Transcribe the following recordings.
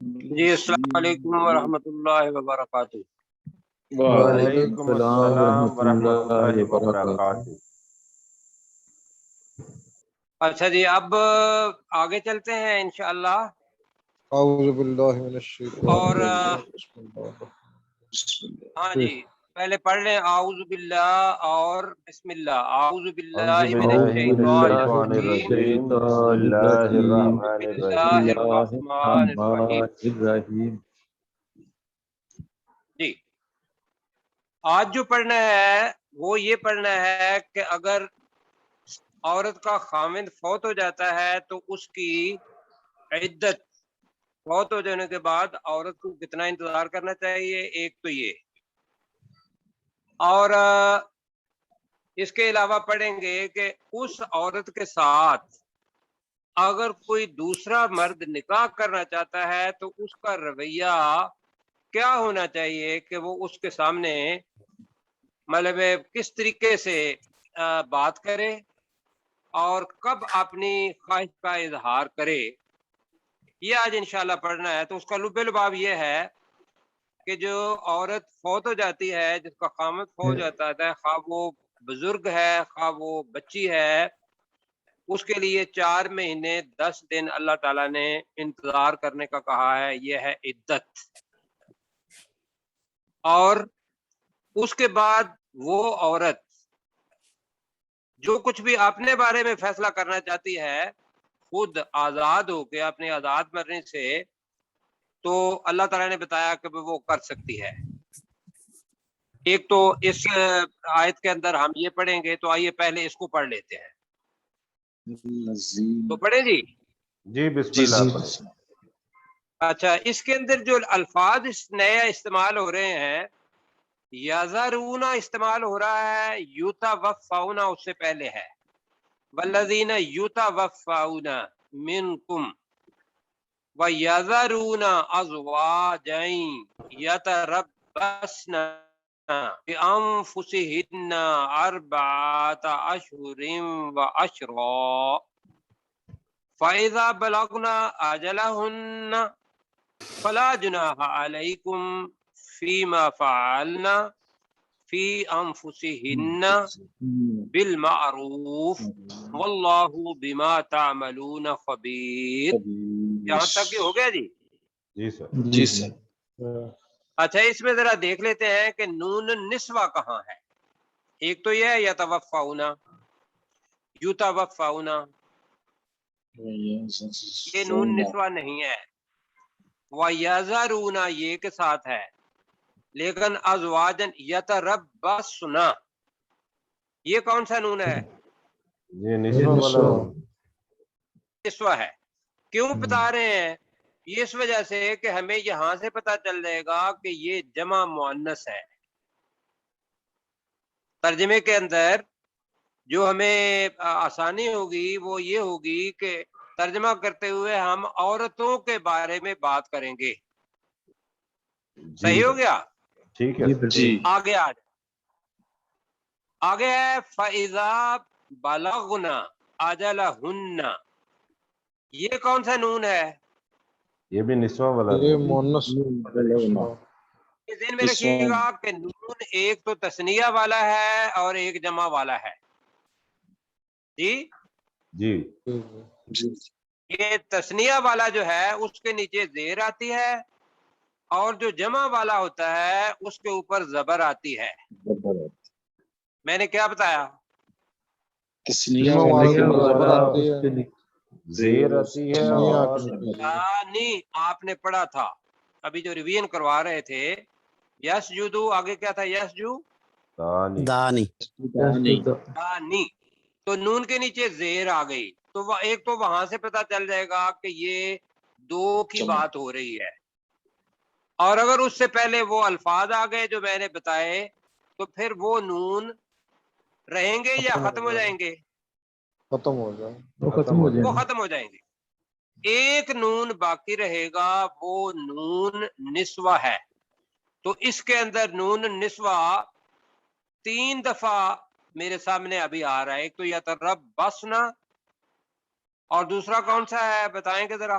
جی السلام علیکم ورحمۃ اللہ وبرکاتہ۔ وعلیکم السلام ورحمۃ اللہ وبرکاتہ۔ اچھا جی، اب آگے چلتے ہیں انشاءاللہ۔ اعوذ باللہ من الشیطان اور الرجیم بسم اللہ ہاں جی، پہلے پڑھ لیں اعوذ باللہ اور بسم اللہ۔ اعوذ باللہ من الشیطان الرجیم، بسم اللہ الرحمن بسم الرحیم۔ اللہ الرحمن الرحیم۔ جی، آج جو پڑھنا ہے وہ یہ پڑھنا ہے کہ اگر عورت کا خاوند فوت ہو جاتا ہے تو اس کی عدت، فوت ہو جانے کے بعد عورت کو کتنا انتظار کرنا چاہیے، ایک تو یہ، اور اس کے علاوہ پڑھیں گے کہ اس عورت کے ساتھ اگر کوئی دوسرا مرد نکاح کرنا چاہتا ہے تو اس کا رویہ کیا ہونا چاہیے، کہ وہ اس کے سامنے مطلب کس طریقے سے بات کرے اور کب اپنی خواہش کا اظہار کرے، یہ آج انشاءاللہ پڑھنا ہے۔ تو اس کا لب لباب یہ ہے کہ جو عورت فوت ہو جاتی ہے، جس کا خامد فوت ہو جاتا ہے، خواہ وہ بزرگ ہے خواہ وہ بچی ہے، اس کے لیے 4 مہینے 10 دن اللہ تعالیٰ نے انتظار کرنے کا کہا ہے، یہ ہے عدت۔ اور اس کے بعد وہ عورت جو کچھ بھی اپنے بارے میں فیصلہ کرنا چاہتی ہے، خود آزاد ہو کے اپنے آزاد مرنے سے، تو اللہ تعالیٰ نے بتایا کہ وہ کر سکتی ہے۔ ایک تو اس آیت کے اندر ہم یہ پڑھیں گے، تو آئیے پہلے اس کو پڑھ لیتے ہیں۔ تو پڑھیں جی۔ جی بسم اللہ پڑھیں۔ اچھا، اس کے اندر جو الفاظ نئے استعمال ہو رہے ہیں، یذرونا استعمال ہو رہا ہے، یتوفون اس سے پہلے ہے، والذین یتوفون منکم وَيَذَرُونَ أَزْوَاجًا يَتَرَبَّصْنَ بِأَنفُسِهِنَّ 4 أشهر وعشرا فَإِذَا بَلَغْنَ أَجَلَهُنَّ فَلَا جُنَاحَ عَلَيْكُمْ فِيمَا فَعَلْنَ فِي أَنفُسِهِنَّ بِالْمَعْرُوفِ وَاللَّهُ بِمَا تَعْمَلُونَ خَبِيرٌ۔ یہاں تک یہ ہو گیا جی؟ جی سر۔ جی سر۔ اچھا، اس میں ذرا دیکھ لیتے ہیں کہ نون نسوہ کہاں ہے۔ ایک تو یہ ہے یتوفون، یتوفون، یہ نون نسوہ نہیں ہے۔ وَيَذَرُونَ یہ کے ساتھ ہے، لیکن ازواجن یتربصن، یہ کون سا نون ہے؟ یہ نسوہ والا نسوہ ہے۔ کیوں بتا رہے ہیں؟ یہ اس وجہ سے کہ ہمیں یہاں سے پتہ چل جائے گا کہ یہ جمع مؤنث ہے۔ ترجمے کے اندر جو ہمیں آسانی ہوگی وہ یہ ہوگی کہ ترجمہ کرتے ہوئے ہم عورتوں کے بارے میں بات کریں گے۔ صحیح ہو گیا؟ ٹھیک ہے جی آگے آگے ہے فَإِذَا بَلَغْنَ أَجَلَهُنَّ، یہ کون سا نون ہے؟ یہ بھی نسوہ والا یہ مونس یہ ذہن میں رکھیے گا کہ نون ایک تو تثنیہ والا ہے اور ایک جمع والا ہے۔ جی، جی یہ تثنیہ والا جو ہے اس کے نیچے زیر آتی ہے، اور جو جمع والا ہوتا ہے اس کے اوپر زبر آتی ہے۔ میں نے کیا بتایا؟ زیر آتی ہے اور نہیں، آپ نے پڑھا تھا ابھی جو ریویژن کروا رہے تھے، یسجدو آگے کیا تھا؟ یسجو دانی دانی، تو نون کے نیچے زیر آ گئی، تو وہ ایک تو وہاں سے پتہ چل جائے گا کہ یہ 2 کی بات ہو رہی ہے، اور اگر اس سے پہلے وہ الفاظ آ گئے جو میں نے بتائے تو پھر وہ نون رہیں گے یا ختم ہو جائیں گے؟ ختم ہو جائے وہ ختم ہو جائیں گے۔ ایک نون باقی رہے گا، وہ نون نسوہ ہے۔ تو اس کے اندر نون نسوہ 3 دفعہ میرے سامنے ابھی آ رہا ہے۔ ایک تو یتربصن، اور دوسرا کون سا ہے بتائیں گے ذرا؟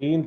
3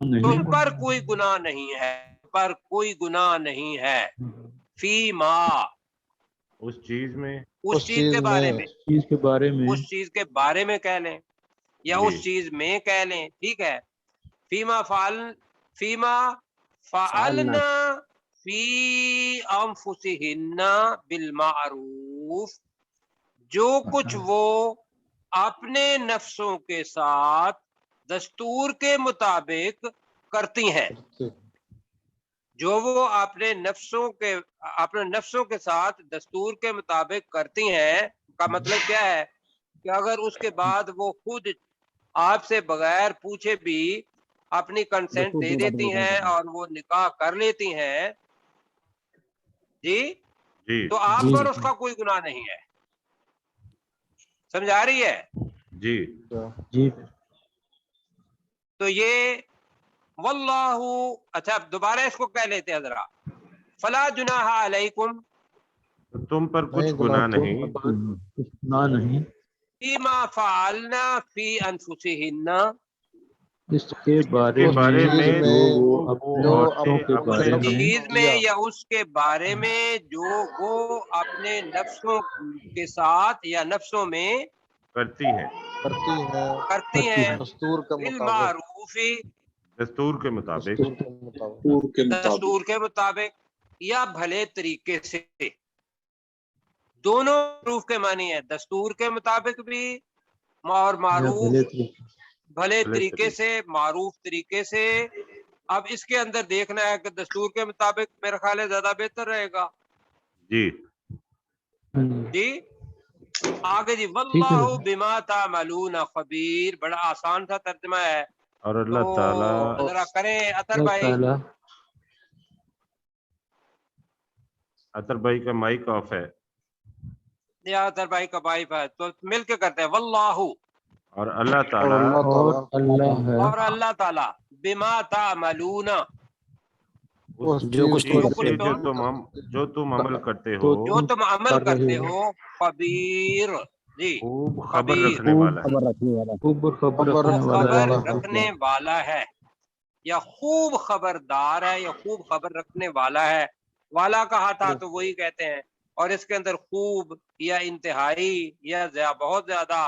تم پر کوئی گناہ نہیں ہے، پر کوئی گناہ نہیں ہے، فیما اس چیز میں، اس چیز کے بارے میں، چیز کے بارے میں، اس چیز کے بارے میں کہہ لیں یا جی اس چیز میں کہہ لیں، ٹھیک ہے. فیما فعلنا فی انفسہن بالمعروف، جو کچھ وہ اپنے نفسوں کے ساتھ دستور کے مطابق کرتی ہیں، جو وہ اپنے نفسوں کے ساتھ دستور کے مطابق کرتی ہیں کا مطلب کیا ہے کہ اگر اس کے بعد وہ خود آپ سے بغیر پوچھے بھی اپنی کنسنٹ دے دیتی ہیں اور وہ نکاح کر لیتی ہیں، جی، جی تو آپ پر اس کا کوئی گناہ نہیں ہے. سمجھ آ رہی ہے؟ جی جی تو یہ واللہ، اچھا اب دوبارہ اس کو کہہ لیتے ہیں ذرا. فلا جناح علیکم تو تم پر کچھ گناہ نہیں کچھ گناہ نہیں فیما فعلنا فی انفسہن، اس کے بارے کے بارے میں جو وہ وہ اپنے عورتیں نفسوں کے اپنے بارے اس میں چیز میں یا اس کے بارے میں جو وہ اپنے نفسوں کے ساتھ یا نفسوں میں کرتی ہیں کرتی ہیں، دستور کے بالمعروف دستور کے مطابق، دستور کے مطابق یا بھلے طریقے سے. دونوں معروف کے معنی ہے، دستور کے مطابق بھی اور معروف بھلے طریقے سے، معروف طریقے سے. اب اس کے اندر دیکھنا ہے کہ دستور کے مطابق میرا خیال ہے زیادہ بہتر رہے گا. جی جی آگے جی، واللہ بما تعملون خبیر، بڑا آسان سا ترجمہ ہے. اور تو اللہ تعالیٰ، ذرا کریں اطہر اللہ بھائی. تعالیٰ اطہر بھائی کا مائک آف ہے. یا اطہر بھائی کا بھائی ہے تو مل کے کرتے ہیں. واللہ، اور اللہ تعالیٰ، اور اللہ ہے اور اللہ تعالیٰ، بما تعملون، اس جو کچھ چیز تم سے کرتے جو تم عمل کرتے ہو جو تم عمل کرتے ہو، خبیر، جی خوب خبر خبیر، رکھنے والا ہے. خبر رکھنے والا. خوب خبر وہ رکھنے والا خبر ہے. رکھنے والا ہے یا خوب خبردار ہے یا خوب خبر رکھنے والا ہے. والا کہا تھا تو وہی کہتے ہیں، اور اس کے اندر خوب یا انتہائی یا بہت زیادہ،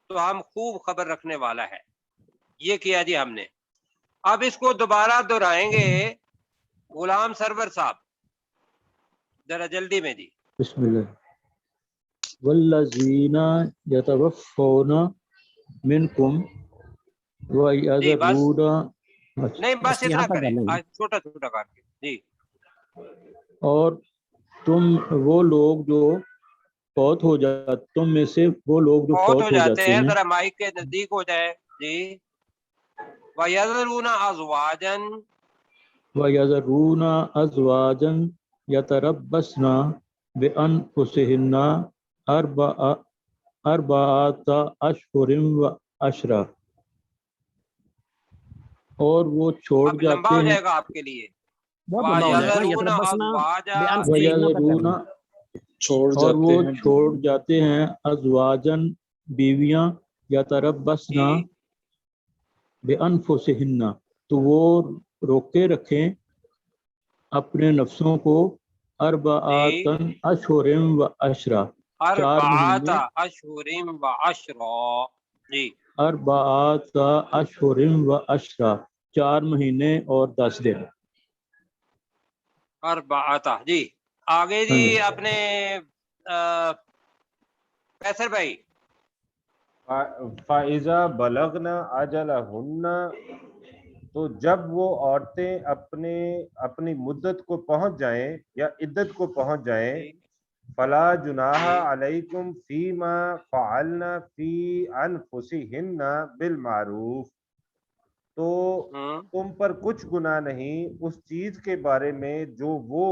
تو ہم خوب خبر رکھنے والا ہے. یہ کیا جی ہم نے. اب اس کو دوبارہ دہرائیں گے غلام سرور صاحب، ذرا جلدی میں جی. بسم اللہ. والذین یتوفون منکم ویذرون، نہیں بس یہاں اتنا تک کریں، کرنا ہے. آج چھوٹا چھوٹا کر کے جی. اور تم وہ لوگ جو فوت ہو جاتے، تم میں سے وہ لوگ جو فوت ہو جاتے ہیں، ہیں، ذرا مائک کے نزدیک ہو جائے جی. وَيَذَرُونَ أَزْوَاجًا، وَيَذَرُونَ أَزْوَاجًا يَتَرَبَّصْنَ بِأَنفُسِهِنَّ أَرْبَعَةَ أَشْهُرٍ وَعَشْرًا، اور وہ چھوڑ اب لمبا جاتے ہو ہیں. جائے گا آپ کے لیے. بہت لمبا ہو جائے گا. وَيَذَرُونَ یتربصنا أَزْوَاجًا، بِأَنفُسِهِنَّ تک وَيَذَرُونَ، کرنا. اور وہ چھوڑ جاتے ہیں ازواجن، بیویاں، یتربصن جی بِأَنفُسِهِنَّ، تو وہ روکے رکھیں اپنے نفسوں کو، جی، اربعاتن اشہر وعشرا، 4 أَرْبَعَةَ مہینے، أَشْهُرٍ وَعَشْرًا، جی. اربعات اشہر وعشرا، 4 مہینے اور 10 دن. أَرْبَعَةَ، جی. آگے جی اپنے قیصر بھائی. فَإِذَا بَلَغْنَ أَجَلَهُنَّ، تو جب وہ عورتیں اپنی مدت کو پہنچ جائیں یا عدت کو پہنچ جائیں، جی فَلَا جُنَاحَ جی عَلَيْكُمْ فِي مَا فَعَلْنَ فِي أَنفُسِهِنَّ بِالْمَعْرُوفِ، تو تم پر کچھ گناہ نہیں اس چیز کے بارے میں جو وہ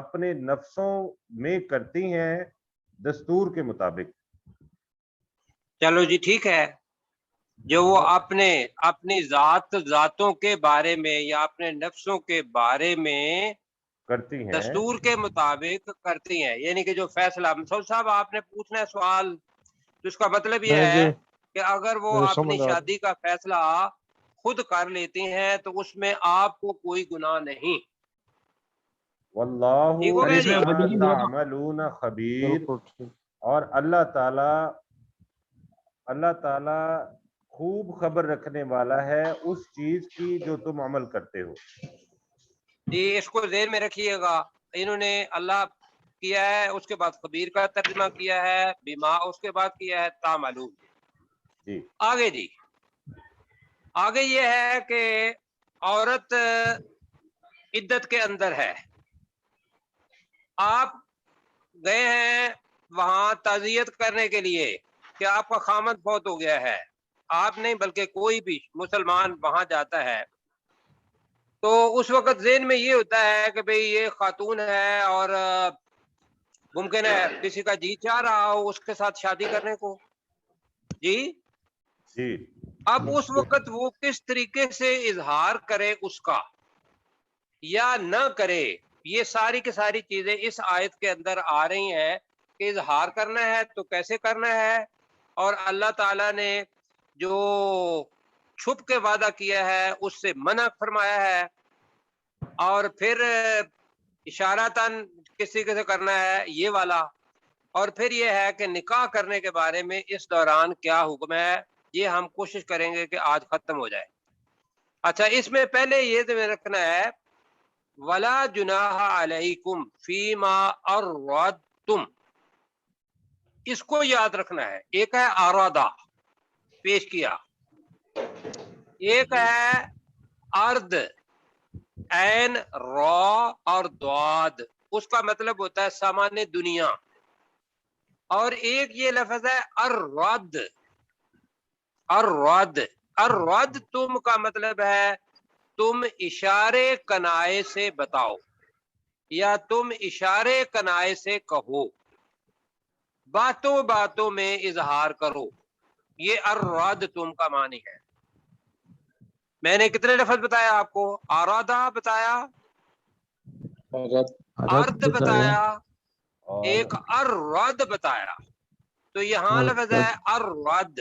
اپنے نفسوں میں کرتی ہیں دستور کے مطابق. چلو جی ٹھیک ہے. جو وہ اپنی ذاتوں کے بارے میں یا اپنے نفسوں کے بارے میں کرتی ہیں دستور کے مطابق کرتی ہیں، یعنی کہ جو فیصلہ، مسعود صاحب آپ نے پوچھنا ہے سوال، تو اس کا مطلب یہ ہے کہ اگر وہ اپنی شادی کا فیصلہ خود کر لیتی ہیں تو اس میں آپ کو کوئی گناہ نہیں. واللہ ٹھیک ہو گیا جی؟ بما تعملون خبیر، اور اللہ تعالی خوب خبر رکھنے والا ہے اس چیز کی جو تم عمل کرتے ہو. جی اس کو ذہن میں رکھیے گا. انہوں نے اللہ کیا ہے، اس کے بعد خبیر کا ترجمہ کیا ہے، بما اس کے بعد کیا ہے تعملون. جی آگے جی، آگے یہ ہے کہ عورت عدت کے اندر ہے، آپ گئے ہیں وہاں تعزیت کرنے کے لیے کہ آپ کا خامد فوت ہو گیا ہے. آپ نہیں بلکہ کوئی بھی مسلمان وہاں جاتا ہے تو اس وقت ذہن میں یہ ہوتا ہے کہ بھئی یہ خاتون ہے اور ممکن ہے کسی کا جی چاہ رہا ہو اس کے ساتھ شادی کرنے کو. جی جی اب اس وقت وہ کس طریقے سے اظہار کرے اس کا یا نہ کرے، یہ ساری کی ساری چیزیں اس آیت کے اندر آ رہی ہیں کہ اظہار کرنا ہے تو کیسے کرنا ہے، اور اللہ تعالیٰ نے جو چھپ کے وعدہ کیا ہے اس سے منع فرمایا ہے، اور پھر اشارتاً کس طریقے سے کرنا ہے یہ والا، اور پھر یہ ہے کہ نکاح کرنے کے بارے میں اس دوران کیا حکم ہے، یہ ہم کوشش کریں گے کہ آج ختم ہو جائے. اچھا اس میں پہلے یہ ذہن رکھنا ہے ولا جناح علیکم فیما اردتم، اس کو یاد رکھنا ہے. ایک ہے ارادہ پیش کیا، ایک ہے ارد عین را اور دواد، اس کا مطلب ہوتا ہے سامان دنیا، اور ایک یہ لفظ ہے الرد. الرد الرد تم کا مطلب ہے تم اشارے کنائے سے بتاؤ یا تم اشارے کنائے سے کہو، باتوں باتوں میں اظہار کرو، یہ الرد تم کا معنی ہے. میں نے کتنے لفظ بتایا آپ کو؟ ارادہ بتایا، ارد بتایا، ایک الرد بتایا. تو یہاں لفظ ہے الرد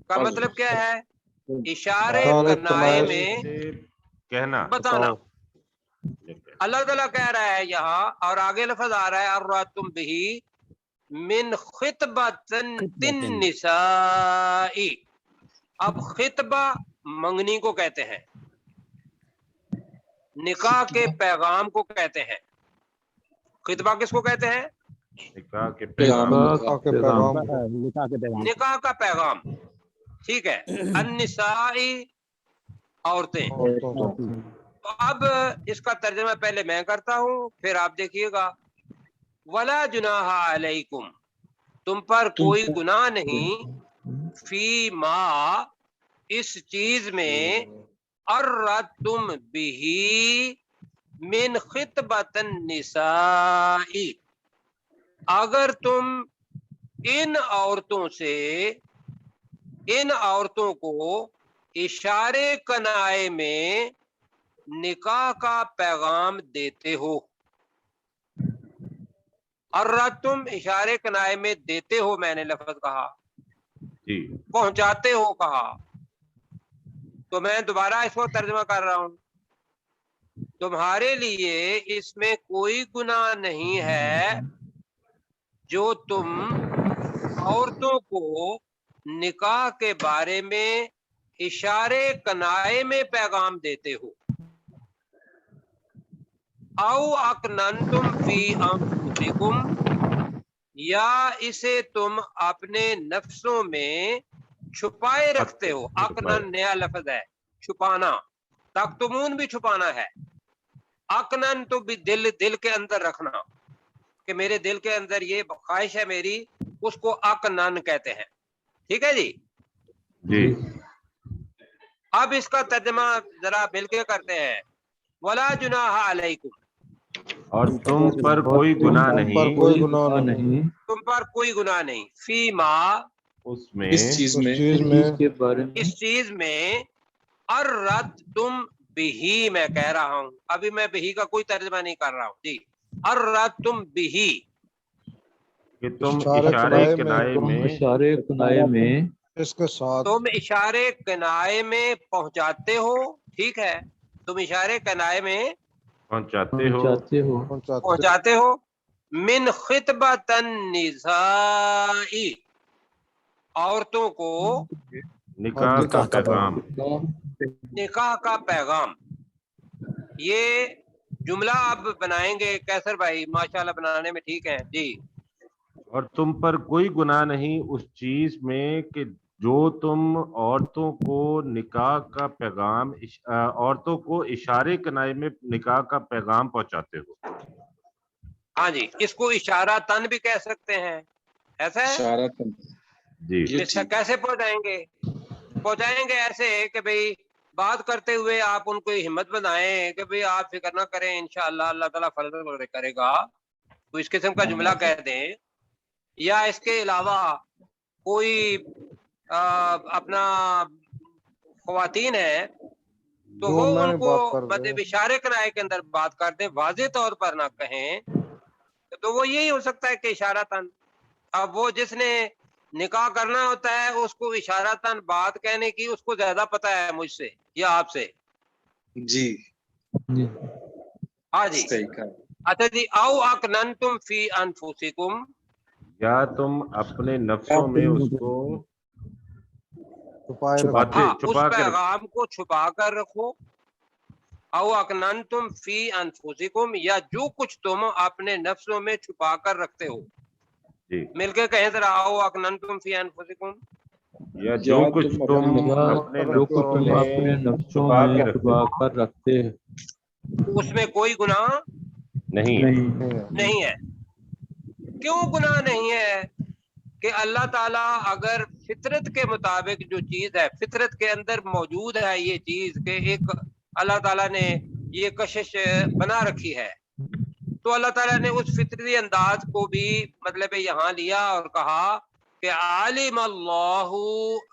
کا مطلب کیا ہے؟ اشارے کنائے میں کہنا بتانا. اللہ تعالیٰ کہہ رہا ہے یہاں، اور آگے لفظ آ رہا ہے ارادتم بہی من خطبۃ النساء. اب خطبہ منگنی کو کہتے ہیں، نکاح کے پیغام کو کہتے ہیں. خطبہ کس کو کہتے ہیں؟ نکاح کے پیغام. نکاح کے پیغام. نکاح کا پیغام، ٹھیک ہے. النساء عورتیں. تو اب اس کا ترجمہ پہلے میں کرتا ہوں پھر آپ دیکھیے گا. ولا جناح علیکم، تم پر کوئی گناہ نہیں، فی ما اس چیز میں اردتم بہی من خطبۃ النساء، اگر تم ان عورتوں سے، ان عورتوں کو اشارے کنائے میں نکاح کا پیغام دیتے ہو. اردتم اشارے کنائے میں دیتے ہو، میں نے لفظ کہا، جی پہنچاتے ہو کہا. تو میں دوبارہ اس کو ترجمہ کر رہا ہوں. تمہارے لیے اس میں کوئی گناہ نہیں ہے جو تم عورتوں کو نکاح کے بارے میں اشارے کنائے میں پیغام دیتے ہو. او اکننتم فی انفسکم، یا اسے تم اپنے نفسوں میں چھپائے رکھتے ہو. اکنن نیا لفظ ہے، چھپانا. تکتمون بھی چھپانا ہے. اکنن تو بھی دل کے اندر رکھنا، کہ میرے دل کے اندر یہ خواہش ہے میری، اس کو اکنن کہتے ہیں. ٹھیک ہے جی. جی اب اس کا ترجمہ ذرا مل کے کرتے ہیں. ولا جناح علیکم، اور تم پر کوئی گناہ نہیں، تم پر کوئی گناہ نہیں، فی ما اس میں، اس چیز میں اس چیز میں اردتم بہی، میں کہہ رہا ہوں، ابھی میں بہی کا کوئی ترجمہ نہیں کر رہا ہوں. جی اردتم بہی، کہ تم اشارے کنائے میں اشارے کنائے میں اس کے ساتھ تم اشارے کنائے میں پہنچاتے ہو، ٹھیک ہے، تم اشارے کنائے میں پہنچاتے ہو من خطبۃ النساء، عورتوں کو نکاح کا پیغام، نکاح کا پیغام. یہ جملہ آپ بنائیں گے کیسر بھائی، ماشاءاللہ بنانے میں ٹھیک ہے جی. اور تم پر کوئی گناہ نہیں اس چیز میں کہ جو تم عورتوں کو نکاح کا پیغام عورتوں کو اشارے کنائے میں نکاح کا پیغام پہنچاتے ہو. ہاں جی، اس کو اشارہ تن بھی کہہ سکتے ہیں، ایسا ہے. اشارہ جی کیسے پہنچائیں گے ایسے کہ بھئی بات کرتے ہوئے آپ ان کو ہمت بنائیں کہ بھئی آپ فکر نہ کریں، انشاءاللہ اللہ تعالیٰ فضل کرے گا، تو اس قسم کا جملہ کہہ دیں. یا اس کے علاوہ کوئی اپنا خواتین ہے تو وہ ان کو مطلب اشارے کنائے کے اندر بات کر دیں، واضح طور پر نہ کہیں، تو وہ یہی ہو سکتا ہے کہ اشارہ تن. اب وہ جس نے نکاح کرنا ہوتا ہے اس کو اشارہ تن بات کہنے کی اس کو زیادہ پتہ ہے مجھ سے یا آپ سے. جی ہاں جی. اچھا جی، او اکننتم فی انفسکم، یا تم اپنے نفسوں میں اس کو اس پیغام کو چھپا کر رکھو. او اکننتم فی انفسکم، یا جو کچھ تم اپنے نفسوں میں چھپا کر رکھتے ہو. جی مل کے کہیں ذرا، او اکننتم فی انفسکم، یا جو کچھ تم اپنے نفسوں میں چھپا کر رکھتے ہیں، اس میں کوئی گناہ نہیں ہے. کیوں گناہ نہیں ہے؟ کہ اللہ تعالیٰ اگر فطرت کے مطابق جو چیز ہے، فطرت کے اندر موجود ہے یہ چیز کہ ایک اللہ تعالیٰ نے یہ کشش بنا رکھی ہے، تو اللہ تعالیٰ نے اس فطری انداز کو بھی مطلب یہاں لیا اور کہا کہ عالم اللہ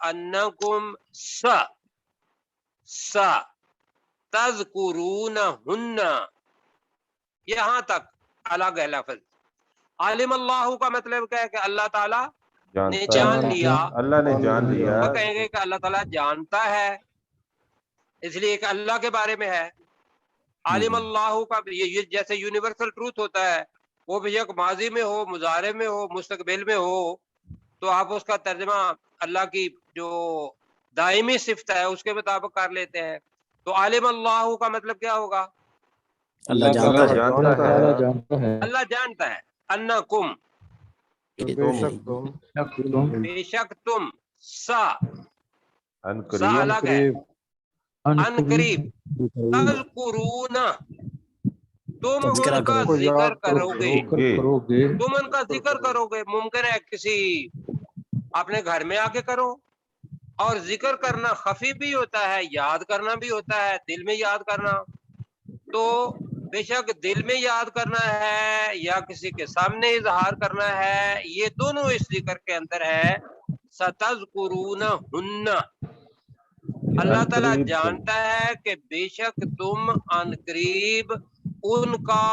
انکم تذکرونہن، یہاں تک الگ ہے لفظ. عالم اللہ کا مطلب کیا ہے کہ اللہ تعالیٰ نے جان لیا. اللہ نے جان لیا. وہ کہیں گے کہ اللہ تعالیٰ جانتا ہے، اس لیے کہ اللہ کے بارے میں ہے. عالم اللہ کا یہ جیسے یونیورسل ٹروتھ ہوتا ہے، وہ بھی یک ماضی میں ہو، مضارع میں ہو، مستقبل میں ہو، تو آپ اس کا ترجمہ اللہ کی جو دائمی صفت ہے اس کے مطابق کر لیتے ہیں. تو عالم اللہ کا مطلب کیا ہوگا؟ اللہ جانتا ہے. اللہ جانتا ہے. انکم، بے شک تم، سا الگ ہے، ان قریب، تذکرون، تم ان کا ذکر کرو گے، تم ان کا ذکر کرو گے. ممکن ہے کسی اپنے گھر میں آ کے کرو، اور ذکر کرنا خفی بھی ہوتا ہے، یاد کرنا بھی ہوتا ہے، دل میں یاد کرنا. تو بے شک دل میں یاد کرنا ہے یا کسی کے سامنے اظہار کرنا ہے، یہ دونوں اس ذکر کے اندر ہے. ستذکرونہن، اللہ تعالیٰ جانتا ہے کہ بے شک تم ان قریب ان کا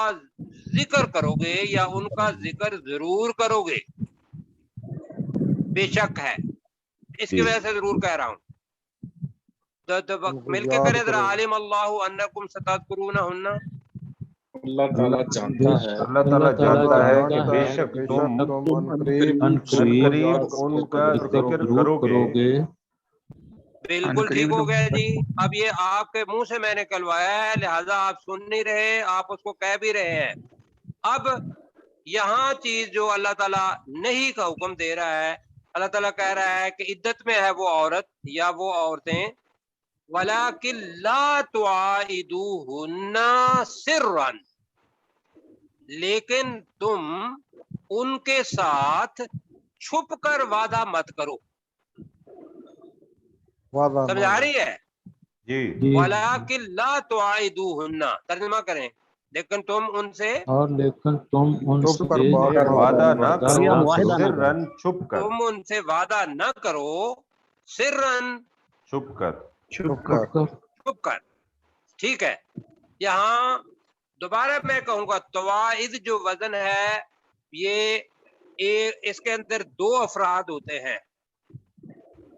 ذکر کرو گے یا ان کا ذکر ضرور کرو گے. بے شک ہے، اس کی وجہ سے ضرور کہہ رہا ہوں. تو مل کے کرے ذرا، عالم اللہ انکم ستذکرونہن. اللہ تعالیٰ جانتا ہے، اللہ تعالیٰ جانتا ہے کہ بے شک تم ان قریب ان کا ذکر کرو گے. بالکل ٹھیک ہو گیا جی. اب یہ آپ کے منہ سے میں نے کہلوایا ہے، لہٰذا آپ سن نہیں رہے، آپ اس کو کہہ بھی رہے ہیں. اب یہاں چیز جو اللہ تعالیٰ نہیں کا حکم دے رہا ہے، اللہ تعالیٰ کہہ رہا ہے کہ عدت میں ہے وہ عورت یا وہ عورتیں، وَلَكِنْ لَا تُعَائِدُوهُنَّ سِرًّا، لیکن تم ان کے ساتھ چھپ کر وعدہ مت کرو. سمجھا رہی ہے؟ جی. وَلَكِنْ لَا تُعَائِدُوهُنَّ، ترجمہ کریں، لیکن تم ان سے وعدہ نہ کرو سرًا، چھپ کر. تم ان سے وعدہ نہ کرو سرًا، چھپ کر. چھپ کر. ٹھیک ہے. یہاں دوبارہ میں کہوں گا، تواعد جو وزن ہے یہ اس کے اندر دو افراد ہوتے ہیں.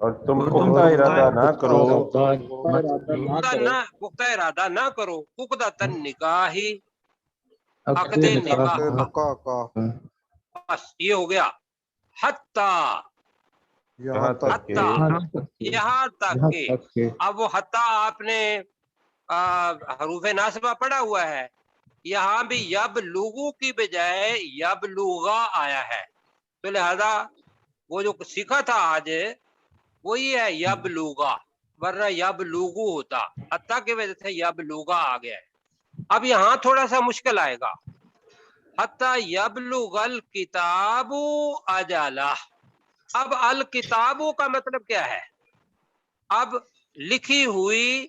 اور تم پختہ ارادہ نہ کرو پختہ ارادہ نہ کرو عقدۃ نکاحی عقد نکاح کا، نکاح کا بس یہ ہو گیا حتیٰ یہاں تک کہ یہاں تک کہ اب وہ حتیٰ آپ نے حروف ناصبہ پڑھا ہوا ہے، یہاں بھی یبلغو کی بجائے یبلغا آیا ہے، تو لہذا وہ جو سیکھا تھا آج وہی ہے یبلغا، ورنہ یبلغو ہوتا، حتیٰ کی وجہ سے یبلغا آ گیا ہے۔ اب یہاں تھوڑا سا مشکل آئے گا، حتیٰ یبلغ الکتاب اجلہ۔ اب الکتابو کا مطلب کیا ہے؟ اب لکھی ہوئی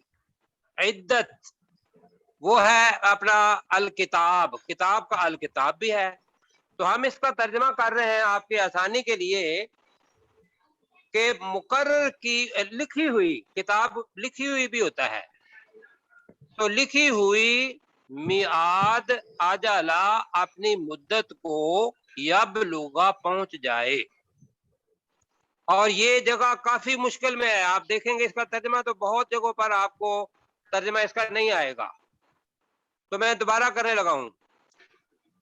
عدت وہ ہے اپنا الکتاب، کتاب کا الکتاب بھی ہے، تو ہم اس کا ترجمہ کر رہے ہیں آپ کی آسانی کے لیے کہ مقرر کی لکھی ہوئی کتاب، لکھی ہوئی بھی ہوتا ہے، تو لکھی ہوئی میعاد اجلہ اپنی مدت کو یبلغا پہنچ جائے۔ اور یہ جگہ کافی مشکل میں ہے، آپ دیکھیں گے اس کا ترجمہ تو بہت جگہوں پر آپ کو ترجمہ اس کا نہیں آئے گا، تو میں دوبارہ کرنے لگا ہوں۔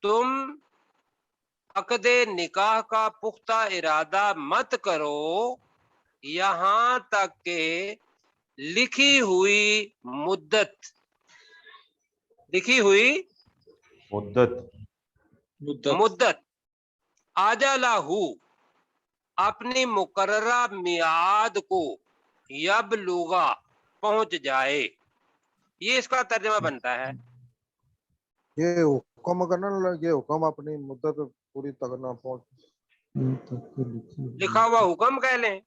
تم عقد نکاح کا پختہ ارادہ مت کرو یہاں تک کہ لکھی ہوئی مدت، لکھی ہوئی مدت اجلہ اپنی مقررہ میعاد کو یبلغا پہنچ جائے، یہ اس کا ترجمہ بنتا ہے۔ یہ حکم کرنا، یہ حکم اپنی مدت پوری تک نہ پہنچ، لکھا ہوا حکم کہہ لیں،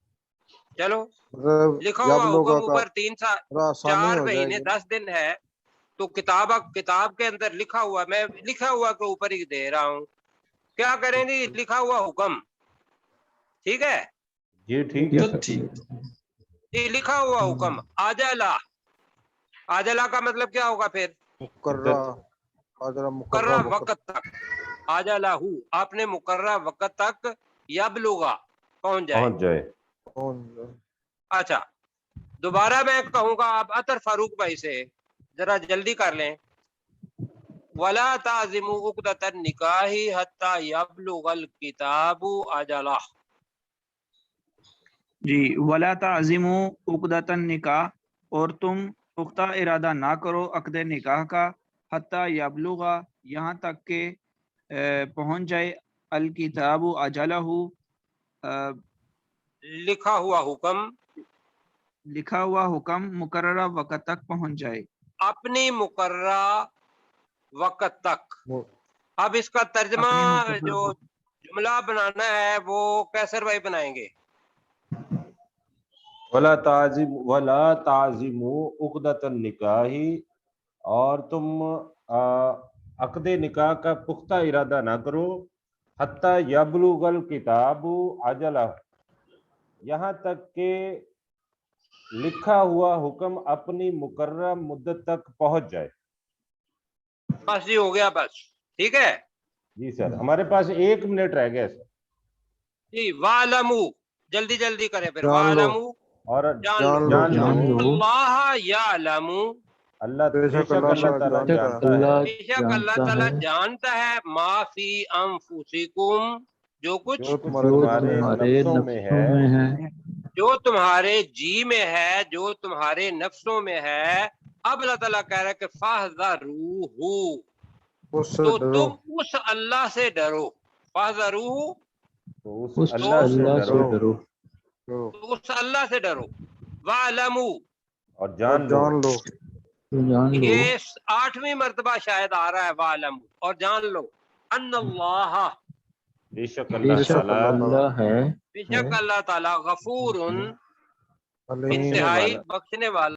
چلو مطلب لکھا ہوا یبلغا حکم کا اوپر 3 سال آسانی 4 ہو جائے مہینے گی۔ 10 دن ہے، تو کتاب کے اندر لکھا ہوا، میں لکھا ہوا کے اوپر ہی دے رہا ہوں، کیا کریں گے؟ لکھا ہوا حکم، ٹھیک ہے جی ٹھیک ہے، یہ لکھا ہوا حکم اجلہ، اجلہ کا مطلب کیا ہوگا پھر؟ مقررہ وقت تک، اجلہ اپنے مقررہ وقت تک یبلغا پہنچ جائے۔ اچھا دوبارہ میں کہوں گا، آپ اطہر فاروق بھائی سے ذرا جلدی کر لیں۔ ولا تعزموا عقدۃ النکاح حتیٰ یبلغ الکتاب اجلہ۔ جی، ولا تعزموا عقدۃ النکاح، اور تم پختہ ارادہ نہ کرو عقد نکاح کا، حتیٰ یبلغا یہاں تک کہ پہنچ جائے الکتاب اجلہ لکھا ہوا حکم مقررہ وقت تک پہنچ جائے، اپنی مقررہ وقت تک۔ اب اس کا ترجمہ جو جملہ بنانا ہے وہ کیسر بھائی بنائیں گے؟ ولا تعزموا عقدۃ النکاح، اور تم عقد نکاح کا پختہ ارادہ نہ کرو، حتیٰ یبلغ الکتاب اجلہ، یہاں تک کہ لکھا ہوا حکم اپنی مقررہ مدت تک پہنچ جائے۔ بس جی ہو گیا، بس ٹھیک ہے جی سر، ہمارے پاس 1 منٹ رہ گیا سر جی۔ وَاعْلَمُوا، جلدی جلدی کریں پھر، جان لو، وَاعْلَمُوا اور جان لو اللہ یعلم، اللہ بے شک اللہ تعالیٰ جانتا جانتا ہے بے شک اللہ تعالیٰ جانتا ہے ما فی انفسکم، جو کچھ جو تمہارے نفسوں میں ہے، جو تمہارے جی میں ہے، جو تمہارے نفسوں میں ہے۔ اب اللہ تعالیٰ کہہ رہا ہے کہ فاحذروہ، اس سے تو ڈرو، تم اس اللہ سے ڈرو، فاحذروہ تو اس اللہ سے ڈرو تو اس اللہ سے ڈرو، وَاعْلَمُوا اور جان لو، یہ 8ویں مرتبہ شاید آ رہا ہے، وَاعْلَمُوا اور جان لو، ان اللہ، بے شک اللہ تعالیٰ بے شک اللہ تعالیٰ غفور، علیم انتہائی بخشنے والا